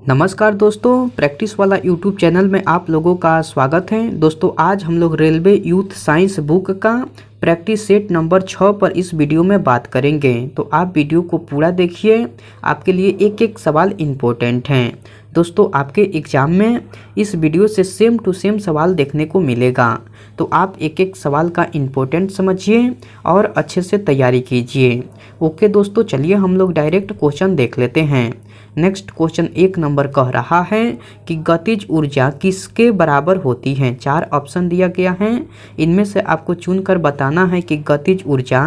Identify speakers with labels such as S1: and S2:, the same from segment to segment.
S1: नमस्कार दोस्तों, प्रैक्टिस वाला यूट्यूब चैनल में आप लोगों का स्वागत है। दोस्तों आज हम लोग रेलवे यूथ साइंस बुक का प्रैक्टिस सेट नंबर 6 पर इस वीडियो में बात करेंगे। तो आप वीडियो को पूरा देखिए, आपके लिए एक एक सवाल इम्पोर्टेंट हैं। दोस्तों आपके एग्ज़ाम में इस वीडियो से सेम टू सेम सवाल देखने को मिलेगा, तो आप एक एक सवाल का इम्पोर्टेंट समझिए और अच्छे से तैयारी कीजिए। ओके दोस्तों, चलिए हम लोग डायरेक्ट क्वेश्चन देख लेते हैं। नेक्स्ट क्वेश्चन 1 नंबर कह रहा है कि गतिज ऊर्जा किसके बराबर होती है। 4 ऑप्शन दिया गया है, इनमें से आपको चुनकर बताना है कि गतिज ऊर्जा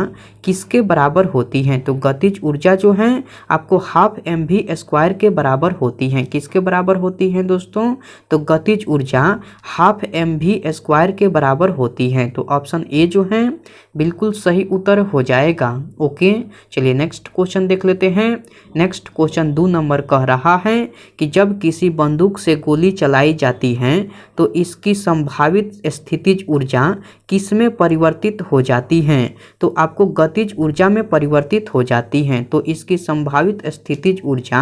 S1: किसके बराबर होती है। तो गतिज ऊर्जा जो है आपको हाफ mv² के बराबर होती है। किसके बराबर होती है दोस्तों? तो गतिज ऊर्जा हाफ mv² के बराबर होती है। तो ऑप्शन ए जो है बिल्कुल सही उत्तर हो जाएगा। ओके, चलिए नेक्स्ट क्वेश्चन देख लेते हैं। नेक्स्ट क्वेश्चन 2 नंबर कह रहा है कि जब किसी बंदूक से गोली चलाई जाती है तो इसकी संभावित स्थितिज ऊर्जा किसमें परिवर्तित हो जाती है। तो आपको गतिज ऊर्जा में परिवर्तित हो जाती है, तो इसकी संभावित स्थितिज ऊर्जा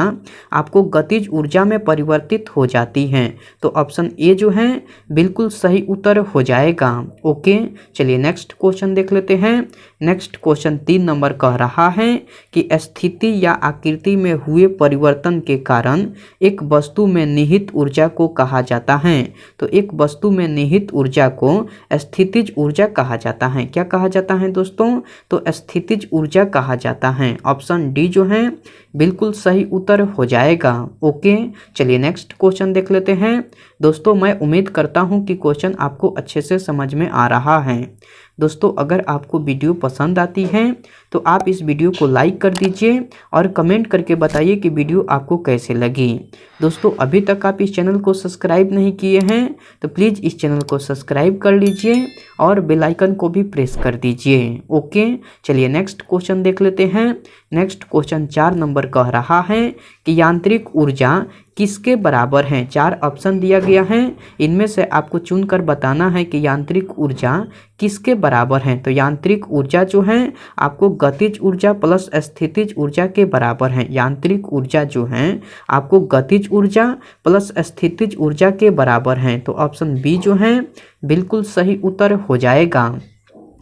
S1: आपको गतिज ऊर्जा में परिवर्तित हो जाती है। तो ऑप्शन ए जो है बिल्कुल सही उत्तर हो जाएगा। ओके, चलिए नेक्स्ट क्वेश्चन देख लेते हैं। नेक्स्ट क्वेश्चन 3 नंबर कह रहा है कि स्थिति या आकृति में हुए परिवर्तन के कारण एक वस्तु में निहित ऊर्जा को कहा जाता है। तो एक वस्तु में निहित ऊर्जा को स्थितिज ऊर्जा कहा जाता है। क्या कहा जाता है दोस्तों? तो स्थितिज ऊर्जा कहा जाता है। ऑप्शन डी जो है बिल्कुल सही उत्तर हो जाएगा। ओके, चलिए नेक्स्ट क्वेश्चन देख लेते हैं। दोस्तों मैं उम्मीद करता हूं कि क्वेश्चन आपको अच्छे से समझ में आ रहा है। दोस्तों अगर आपको वीडियो पसंद आती है तो आप इस वीडियो को लाइक कर दीजिए और कमेंट करके बताइए कि वीडियो आपको कैसे लगी। दोस्तों अभी तक आप इस चैनल को सब्सक्राइब नहीं किए हैं तो प्लीज़ इस चैनल को सब्सक्राइब कर लीजिए और बेल आइकन को भी प्रेस कर दीजिए। ओके, चलिए नेक्स्ट क्वेश्चन देख लेते हैं। नेक्स्ट क्वेश्चन 4 नंबर कह रहा है कि यांत्रिक ऊर्जा किसके बराबर है। 4 ऑप्शन दिया गया है, इनमें से आपको चुनकर बताना है कि यांत्रिक ऊर्जा किसके बराबर है। तो यांत्रिक ऊर्जा जो है आपको गतिज ऊर्जा प्लस स्थितिज ऊर्जा के बराबर है। यांत्रिक ऊर्जा जो है आपको गतिज ऊर्जा प्लस स्थितिज ऊर्जा के बराबर है। तो ऑप्शन बी जो है बिल्कुल सही उत्तर हो जाएगा।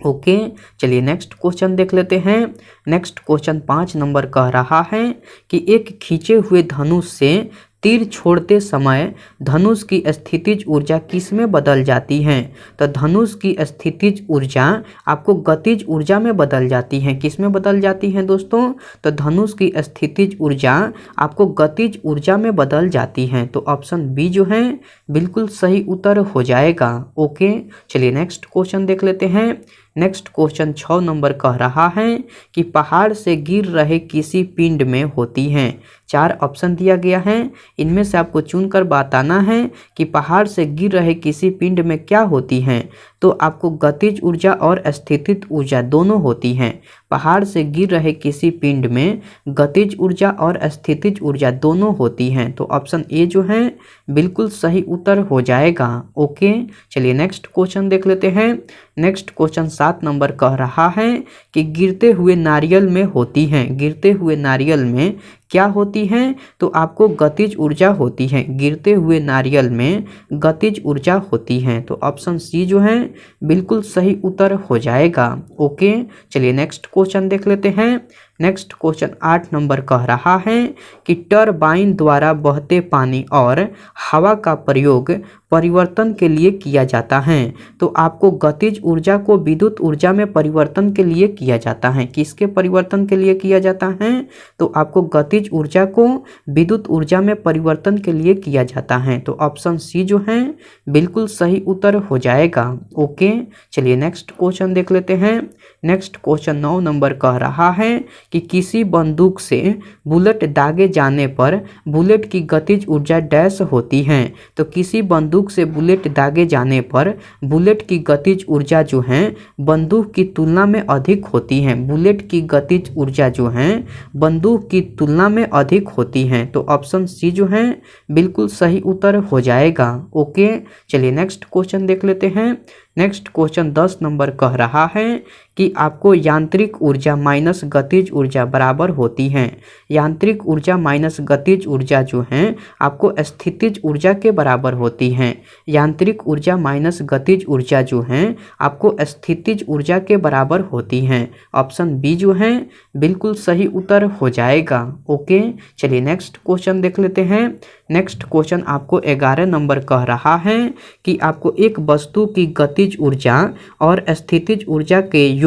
S1: ओके, चलिए नेक्स्ट क्वेश्चन देख लेते हैं। नेक्स्ट क्वेश्चन 5 नंबर कह रहा है कि एक खींचे हुए धनुष से तीर छोड़ते समय धनुष की स्थितिज ऊर्जा किस में बदल जाती है। तो धनुष की स्थितिज ऊर्जा आपको गतिज ऊर्जा में बदल जाती है। किस में बदल जाती है दोस्तों? तो धनुष की स्थितिज ऊर्जा आपको गतिज ऊर्जा में बदल जाती है। तो ऑप्शन बी जो है बिल्कुल सही उत्तर हो जाएगा। ओके, चलिए नेक्स्ट क्वेश्चन देख लेते हैं। नेक्स्ट क्वेश्चन 6 नंबर कह रहा है कि पहाड़ से गिर रहे किसी पिंड में होती हैं। 4 ऑप्शन दिया गया है, इनमें से आपको चुनकर बताना है कि पहाड़ से गिर रहे किसी पिंड में क्या होती हैं। तो आपको गतिज ऊर्जा और स्थितिज ऊर्जा दोनों होती हैं। पहाड़ से गिर रहे किसी पिंड में गतिज ऊर्जा और स्थितिज ऊर्जा दोनों होती हैं। तो ऑप्शन ए जो है बिल्कुल सही उत्तर हो जाएगा। ओके, चलिए नेक्स्ट क्वेश्चन देख लेते हैं। नेक्स्ट क्वेश्चन 7 नंबर कह रहा है कि गिरते हुए नारियल में होती हैं। गिरते हुए नारियल में क्या होती हैं? तो आपको गतिज ऊर्जा होती है। गिरते हुए नारियल में गतिज ऊर्जा होती है। तो ऑप्शन सी जो है बिल्कुल सही उत्तर हो जाएगा। ओके, चलिए नेक्स्ट क्वेश्चन देख लेते हैं। नेक्स्ट क्वेश्चन 8 नंबर कह रहा है कि टरबाइन द्वारा बहते पानी और हवा का प्रयोग परिवर्तन के लिए किया जाता है। तो आपको गतिज ऊर्जा को विद्युत ऊर्जा में परिवर्तन के लिए किया जाता है। किसके परिवर्तन के लिए किया जाता है? तो आपको गतिज ऊर्जा को विद्युत ऊर्जा में परिवर्तन के लिए किया जाता है। तो ऑप्शन सी जो है बिल्कुल सही उत्तर हो जाएगा। ओके, चलिए नेक्स्ट क्वेश्चन देख लेते हैं। नेक्स्ट क्वेश्चन 9 नंबर कह रहा है कि किसी बंदूक से बुलेट दागे जाने पर बुलेट की गतिज ऊर्जा डैश होती है। तो किसी बंदूक से बुलेट दागे जाने पर बुलेट की गतिज ऊर्जा जो है बंदूक की तुलना में अधिक होती है। बुलेट की गतिज ऊर्जा जो है बंदूक की तुलना में अधिक होती है। तो ऑप्शन सी जो है बिल्कुल सही उत्तर हो जाएगा। ओके, चलिए नेक्स्ट क्वेश्चन देख लेते हैं। नेक्स्ट क्वेश्चन 10 नंबर कह रहा है कि आपको यांत्रिक ऊर्जा माइनस गतिज ऊर्जा बराबर होती है। यांत्रिक ऊर्जा माइनस गतिज ऊर्जा जो है आपको स्थितिज ऊर्जा के बराबर होती है। यांत्रिक ऊर्जा माइनस गतिज ऊर्जा जो है आपको स्थितिज ऊर्जा के बराबर होती है। ऑप्शन बी जो है बिल्कुल सही उत्तर हो जाएगा। ओके, चलिए नेक्स्ट क्वेश्चन देख लेते हैं। नेक्स्ट क्वेश्चन आपको 11 नंबर कह रहा है कि आपको एक वस्तु की गतिज ऊर्जा और स्थितिज ऊर्जा के योग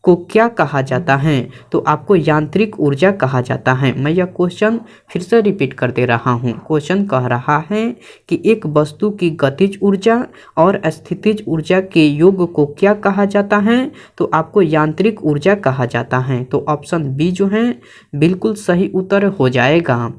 S1: को क्या कहा जाता है? तो आपको यांत्रिक ऊर्जा कहा जाता है। मैं यह क्वेश्चन फिर से रिपीट कर दे रहा हूँ। क्वेश्चन कह रहा है कि एक वस्तु की गतिज ऊर्जा और स्थितिज ऊर्जा के योग को क्या कहा जाता है? तो आपको यांत्रिक ऊर्जा कहा जाता है। तो ऑप्शन बी जो है बिल्कुल सही उत्तर हो जाएगा।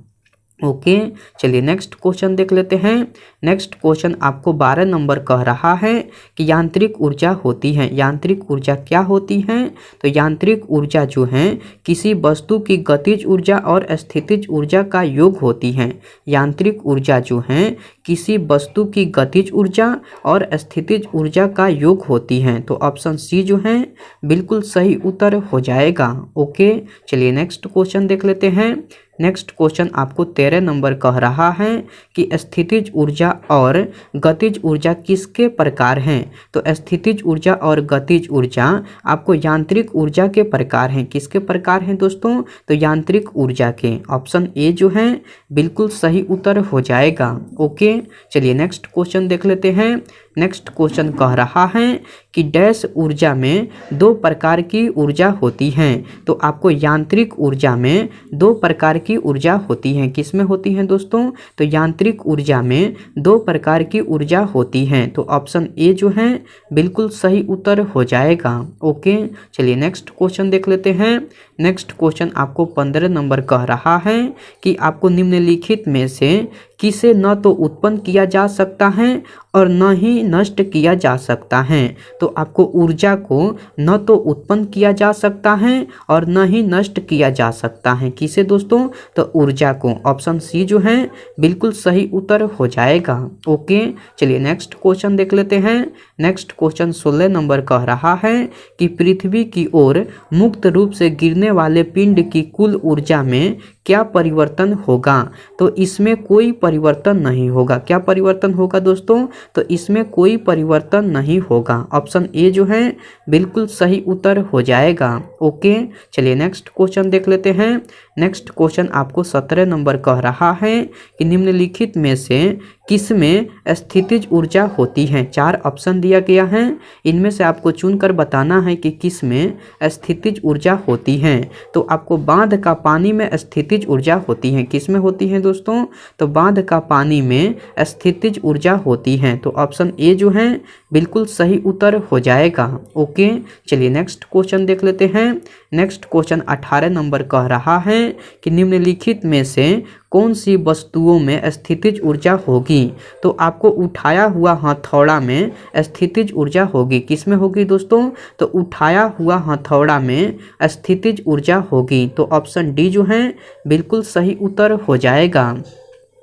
S1: ओके, चलिए नेक्स्ट क्वेश्चन देख लेते हैं। नेक्स्ट क्वेश्चन आपको 12 नंबर कह रहा है कि यांत्रिक ऊर्जा होती है। यांत्रिक ऊर्जा क्या होती है? तो यांत्रिक ऊर्जा जो है किसी वस्तु की गतिज ऊर्जा और स्थितिज ऊर्जा का योग होती है। यांत्रिक ऊर्जा जो है किसी वस्तु की गतिज ऊर्जा और स्थितिज ऊर्जा का योग होती है। तो ऑप्शन सी जो है बिल्कुल सही उत्तर हो जाएगा। ओके, चलिए नेक्स्ट क्वेश्चन देख लेते हैं। नेक्स्ट क्वेश्चन आपको 13 नंबर कह रहा है कि स्थितिज ऊर्जा और गतिज ऊर्जा किसके प्रकार हैं? तो स्थितिज ऊर्जा और गतिज ऊर्जा आपको यांत्रिक ऊर्जा के प्रकार हैं। किसके प्रकार हैं दोस्तों? तो यांत्रिक ऊर्जा के। ऑप्शन ए जो है बिल्कुल सही उत्तर हो जाएगा। ओके, चलिए नेक्स्ट क्वेश्चन देख लेते हैं। नेक्स्ट क्वेश्चन कह रहा है कि डैश ऊर्जा में दो प्रकार की ऊर्जा होती है। तो आपको यांत्रिक ऊर्जा में दो प्रकार की ऊर्जा होती है। किस में होती है दोस्तों? तो यांत्रिक ऊर्जा में दो प्रकार की ऊर्जा होती है। तो ऑप्शन ए जो है बिल्कुल सही उत्तर हो जाएगा। ओके, चलिए नेक्स्ट क्वेश्चन देख लेते हैं। नेक्स्ट क्वेश्चन आपको 15 नंबर कह रहा है कि आपको निम्नलिखित में से किसे न तो उत्पन्न किया जा सकता है और न ही नष्ट किया जा सकता है। तो आपको ऊर्जा को न तो उत्पन्न किया जा सकता है और न ही नष्ट किया जा सकता है। किसे दोस्तों? तो ऊर्जा को। ऑप्शन सी जो है बिल्कुल सही उत्तर हो जाएगा। ओके, चलिए नेक्स्ट क्वेश्चन देख लेते हैं। नेक्स्ट क्वेश्चन 16 नंबर कह रहा है कि पृथ्वी की ओर मुक्त रूप से गिरने वाले पिंड की कुल ऊर्जा में क्या परिवर्तन होगा? तो इसमें कोई परिवर्तन नहीं होगा। क्या परिवर्तन होगा दोस्तों? तो इसमें कोई परिवर्तन नहीं होगा। ऑप्शन ए जो है बिल्कुल सही उत्तर हो जाएगा। ओके, चलिए नेक्स्ट क्वेश्चन देख लेते हैं। नेक्स्ट क्वेश्चन आपको 17 नंबर कह रहा है कि निम्नलिखित में से किसमें स्थितिज ऊर्जा होती है? 4 ऑप्शन दिया गया है, इनमें से आपको चुनकर बताना है कि किसमें स्थितिज ऊर्जा होती है। तो आपको बांध का पानी में स्थितिज ऊर्जा होती है। किसमें होती है दोस्तों? तो बांध का पानी में स्थितिज ऊर्जा होती है। तो ऑप्शन ए जो है बिल्कुल सही उत्तर हो जाएगा। ओके, चलिए नेक्स्ट क्वेश्चन देख लेते हैं। नेक्स्ट क्वेश्चन 18 नंबर कह रहा है कि निम्नलिखित में से कौन सी वस्तुओं में स्थितिज ऊर्जा होगी? तो आपको उठाया हुआ हथौड़ा में स्थितिज ऊर्जा होगी। किस में होगी दोस्तों? तो उठाया हुआ हथौड़ा में स्थितिज ऊर्जा होगी। तो ऑप्शन डी जो है बिल्कुल सही उत्तर हो जाएगा।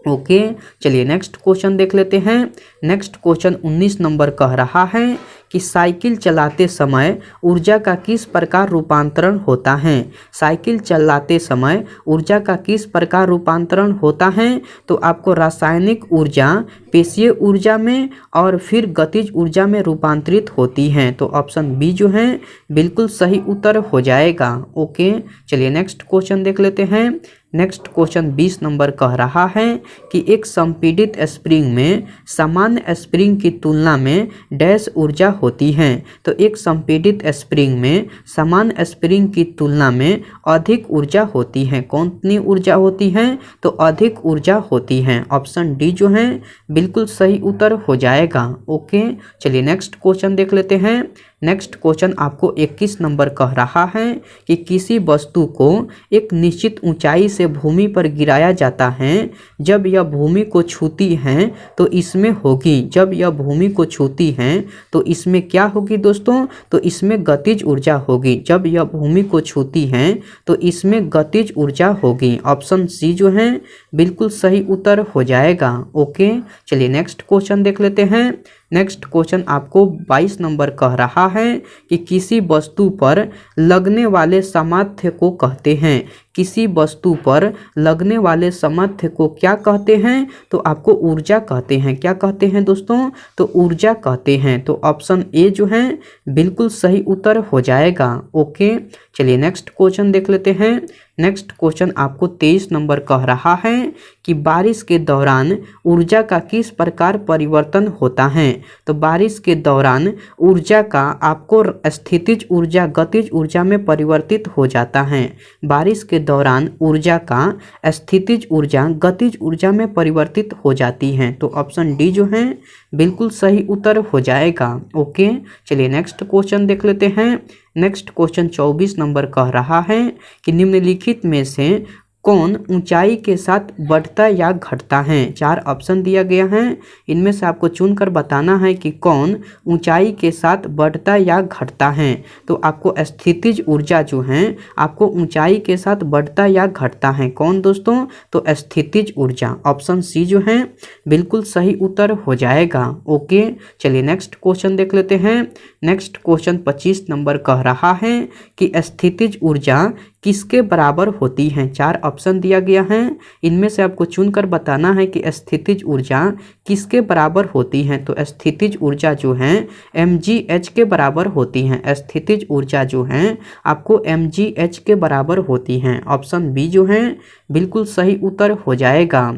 S1: ओके, चलिए नेक्स्ट क्वेश्चन देख लेते हैं। नेक्स्ट क्वेश्चन 19 नंबर कह रहा है कि साइकिल चलाते समय ऊर्जा का किस प्रकार रूपांतरण होता है? साइकिल चलाते समय ऊर्जा का किस प्रकार रूपांतरण होता है? तो आपको रासायनिक ऊर्जा पेशीय ऊर्जा में और फिर गतिज ऊर्जा में रूपांतरित होती है। तो ऑप्शन बी जो है बिल्कुल सही उत्तर हो जाएगा। ओके, चलिए नेक्स्ट क्वेश्चन देख लेते हैं। नेक्स्ट क्वेश्चन 20 नंबर कह रहा है कि एक संपीड़ित स्प्रिंग में सामान्य स्प्रिंग की तुलना में डैश ऊर्जा होती है। तो एक संपीड़ित स्प्रिंग में सामान्य स्प्रिंग की तुलना में अधिक ऊर्जा होती है। कितनी ऊर्जा होती है? तो अधिक ऊर्जा होती है। ऑप्शन डी जो है बिल्कुल सही उत्तर हो जाएगा। ओके, चलिए नेक्स्ट क्वेश्चन देख लेते हैं। नेक्स्ट क्वेश्चन आपको 21 नंबर कह रहा है कि किसी वस्तु को एक निश्चित ऊंचाई से भूमि पर गिराया जाता है। जब यह भूमि को छूती है तो इसमें होगी। जब यह भूमि को छूती है तो इसमें क्या होगी दोस्तों? तो इसमें गतिज ऊर्जा होगी। जब यह भूमि को छूती है तो इसमें गतिज ऊर्जा होगी। ऑप्शन सी जो है बिल्कुल सही उत्तर हो जाएगा। ओके, चलिए नेक्स्ट क्वेश्चन देख लेते हैं। नेक्स्ट क्वेश्चन आपको 22 नंबर कह रहा है कि किसी वस्तु पर लगने वाले सामर्थ्य को कहते हैं। किसी वस्तु पर लगने वाले सामर्थ्य को क्या कहते हैं? तो आपको ऊर्जा कहते हैं। क्या कहते हैं दोस्तों? तो ऊर्जा कहते हैं। तो ऑप्शन ए जो है बिल्कुल सही उत्तर हो जाएगा। ओके, चलिए नेक्स्ट क्वेश्चन देख लेते हैं। नेक्स्ट क्वेश्चन आपको 23 नंबर कह रहा है कि बारिश के दौरान ऊर्जा का किस प्रकार परिवर्तन होता है। तो बारिश के दौरान ऊर्जा का आपको स्थितिज ऊर्जा गतिज ऊर्जा में परिवर्तित हो जाता है। बारिश के दौरान ऊर्जा का स्थितिज ऊर्जा गतिज ऊर्जा में परिवर्तित हो जाती है। तो ऑप्शन डी जो है बिल्कुल सही उत्तर हो जाएगा। ओके, चलिए नेक्स्ट क्वेश्चन देख लेते हैं। नेक्स्ट क्वेश्चन 24 नंबर कह रहा है कि निम्नलिखित में से कौन ऊंचाई के साथ बढ़ता या घटता है। 4 ऑप्शन दिया गया है, इनमें से आपको चुनकर बताना है कि कौन ऊंचाई के साथ बढ़ता या घटता है। तो आपको स्थितिज ऊर्जा जो है आपको ऊंचाई के साथ बढ़ता या घटता है। कौन दोस्तों? तो स्थितिज ऊर्जा। ऑप्शन सी जो है बिल्कुल सही उत्तर हो जाएगा। ओके, चलिए नेक्स्ट क्वेश्चन देख लेते हैं। नेक्स्ट क्वेश्चन 25 नंबर कह रहा है कि स्थितिज ऊर्जा किसके बराबर होती है। 4 ऑप्शन दिया गया है, इनमें से आपको चुनकर बताना है कि स्थितिज ऊर्जा किसके बराबर होती है। तो स्थितिज ऊर्जा जो है mgh के बराबर होती है। स्थितिज ऊर्जा जो है आपको mgh के बराबर होती है। ऑप्शन बी जो है बिल्कुल सही उत्तर हो जाएगा।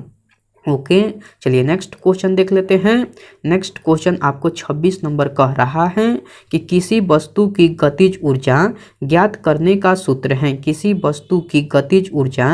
S1: ओके, चलिए नेक्स्ट क्वेश्चन देख लेते हैं। नेक्स्ट क्वेश्चन आपको 26 नंबर कह रहा है कि किसी वस्तु की गतिज ऊर्जा ज्ञात करने का सूत्र है। किसी वस्तु की गतिज ऊर्जा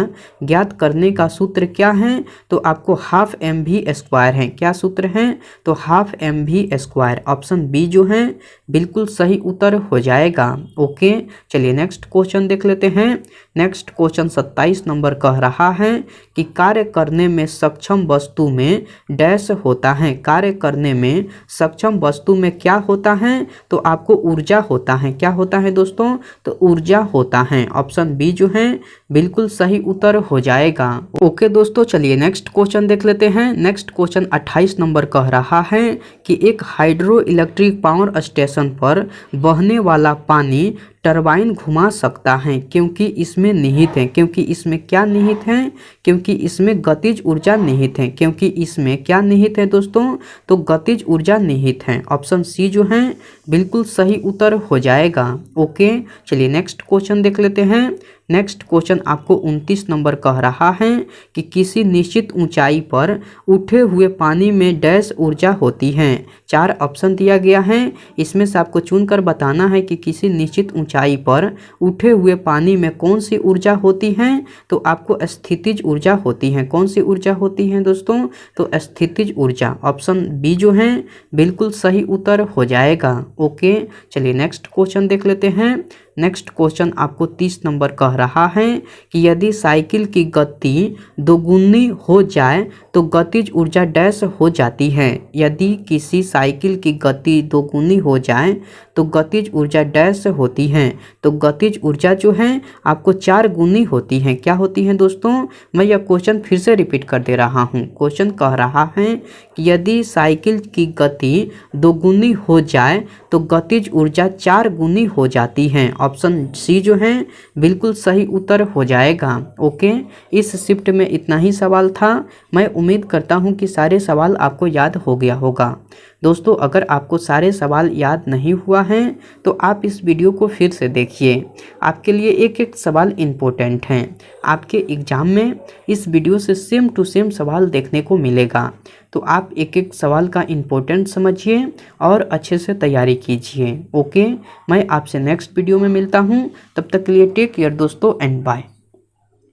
S1: ज्ञात करने का सूत्र क्या है? तो आपको हाफ mv² है। क्या सूत्र है? तो हाफ mv²। ऑप्शन बी जो है बिल्कुल सही उत्तर हो जाएगा। ओके, चलिए नेक्स्ट क्वेश्चन देख लेते हैं। नेक्स्ट क्वेश्चन 27 नंबर कह रहा है कि कार्य करने में सक्षम वस्तु में डैश होता है। कार्य करने में सक्षम वस्तु में क्या होता है? तो आपको ऊर्जा होता है। क्या होता है दोस्तों? तो ऊर्जा होता है। ऑप्शन बी जो है बिल्कुल सही उत्तर हो जाएगा। ओके दोस्तों, चलिए नेक्स्ट क्वेश्चन देख लेते हैं। नेक्स्ट क्वेश्चन 28 नंबर कह रहा है कि एक हाइड्रो इलेक्ट्रिक पावर स्टेशन पर बहने वाला पानी टरबाइन घुमा सकता है क्योंकि इसमें निहित है। क्योंकि इसमें क्या निहित है? क्योंकि इसमें गतिज ऊर्जा निहित है। क्योंकि इसमें क्या निहित है दोस्तों? तो गतिज ऊर्जा निहित है। ऑप्शन सी जो है बिल्कुल सही उत्तर हो जाएगा। ओके, चलिए नेक्स्ट क्वेश्चन देख लेते हैं। नेक्स्ट क्वेश्चन आपको 29 नंबर कह रहा है कि किसी निश्चित ऊंचाई पर उठे हुए पानी में डैश ऊर्जा होती है। 4 ऑप्शन दिया गया है, इसमें से आपको चुनकर बताना है कि किसी निश्चित ऊंचाई पर उठे हुए पानी में कौन सी ऊर्जा होती है। तो आपको स्थितिज ऊर्जा होती है। कौन सी ऊर्जा होती है दोस्तों? तो स्थितिज ऊर्जा। ऑप्शन बी जो है बिल्कुल सही उत्तर हो जाएगा। ओके, चलिए नेक्स्ट क्वेश्चन देख लेते हैं। नेक्स्ट क्वेश्चन आपको 30 नंबर कह रहा है कि यदि साइकिल की गति दोगुनी हो जाए तो गतिज ऊर्जा डैश हो जाती है। यदि किसी साइकिल की गति दोगुनी हो जाए तो गतिज ऊर्जा डैश होती है। तो गतिज ऊर्जा जो है आपको 4 गुनी होती है। क्या होती है दोस्तों? मैं यह क्वेश्चन फिर से रिपीट कर दे रहा हूँ। क्वेश्चन कह रहा है कि यदि साइकिल की गति दोगुनी हो जाए तो गतिज ऊर्जा 4 गुनी हो जाती है। ऑप्शन सी जो है बिल्कुल सही उत्तर हो जाएगा। ओके, इस शिफ्ट में इतना ही सवाल था। मैं उम्मीद करता हूँ कि सारे सवाल आपको याद हो गया होगा। दोस्तों, अगर आपको सारे सवाल याद नहीं हुआ है तो आप इस वीडियो को फिर से देखिए। आपके लिए एक एक सवाल इम्पोर्टेंट हैं। आपके एग्ज़ाम में इस वीडियो से सेम टू सेम सवाल देखने को मिलेगा। तो आप एक एक सवाल का इम्पोर्टेंट समझिए और अच्छे से तैयारी कीजिए। ओके, मैं आपसे नेक्स्ट वीडियो में मिलता हूँ। तब तक के लिए टेक केयर दोस्तों एंड बाय।